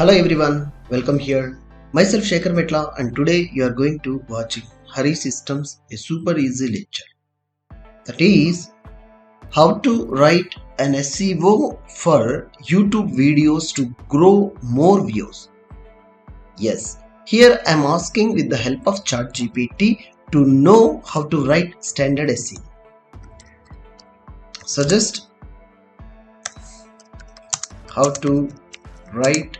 Hello everyone, welcome here. Myself Sekhar Metla and today you are going to watching harisystems, a super easy lecture. That is how to write an SEO for YouTube videos to grow more views. Yes, here I am asking with the help of ChatGPT to know how to write standard SEO. Suggest how to write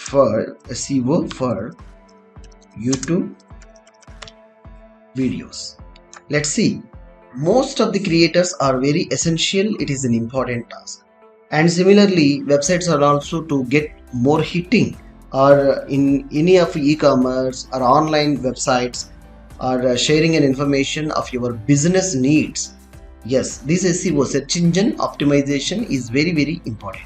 for SEO for YouTube videos. Let's see. Most of the creators are very essential. It is an important task. And similarly, websites are also to get more hitting or in any of e-commerce or online websites or sharing an information of your business needs. Yes, this SEO search engine optimization is very important.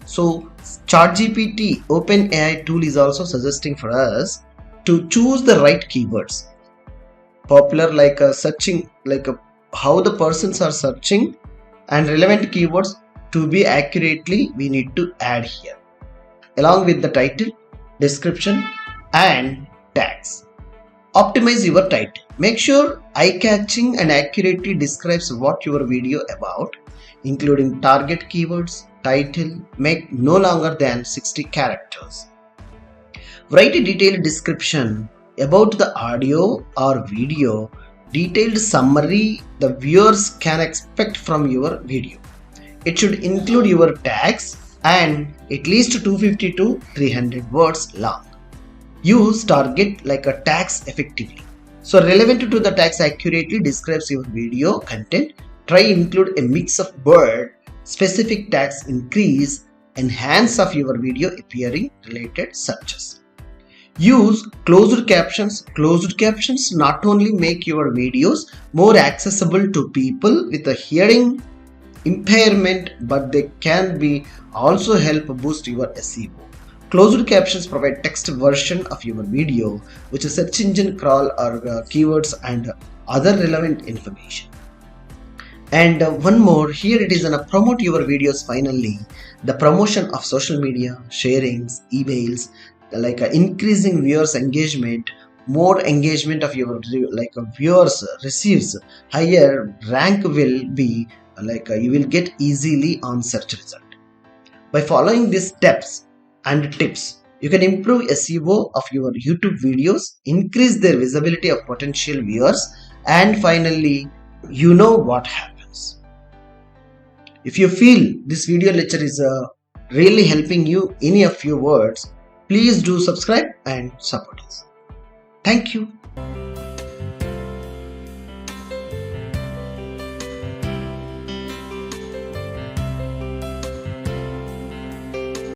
So ChatGPT OpenAI tool is also suggesting for us to choose the right keywords. Popular like searching, how the persons are searching and relevant keywords to be accurately we need to add here. Along with the title, description and tags. Optimize your title. Make sure eye-catching and accurately describes what your video about, including target keywords. Title make no longer than 60 characters. Write a detailed description about the audio or video, detailed summary the viewers can expect from your video. It should include your tags and at least 250 to 300 words long. Use target like a tags effectively. So relevant to the tags accurately describes your video content. Try include a mix of word specific tags increase enhance of your video appearing related searches. Use closed captions. Closed captions not only make your videos more accessible to people with a hearing impairment, but they can be also help boost your SEO. Closed captions provide text version of your video which is search engine crawl or keywords and other relevant information. And one more, here it is gonna promote your videos finally. The promotion of social media, sharings, emails, increasing viewers engagement, more engagement of your viewers receives higher rank will be you will get easily on search result. By following these steps and tips, you can improve SEO of your YouTube videos, increase their visibility of potential viewers, and finally you know what happens. If you feel this video lecture is really helping you any of your words, please do subscribe and support us. Thank you.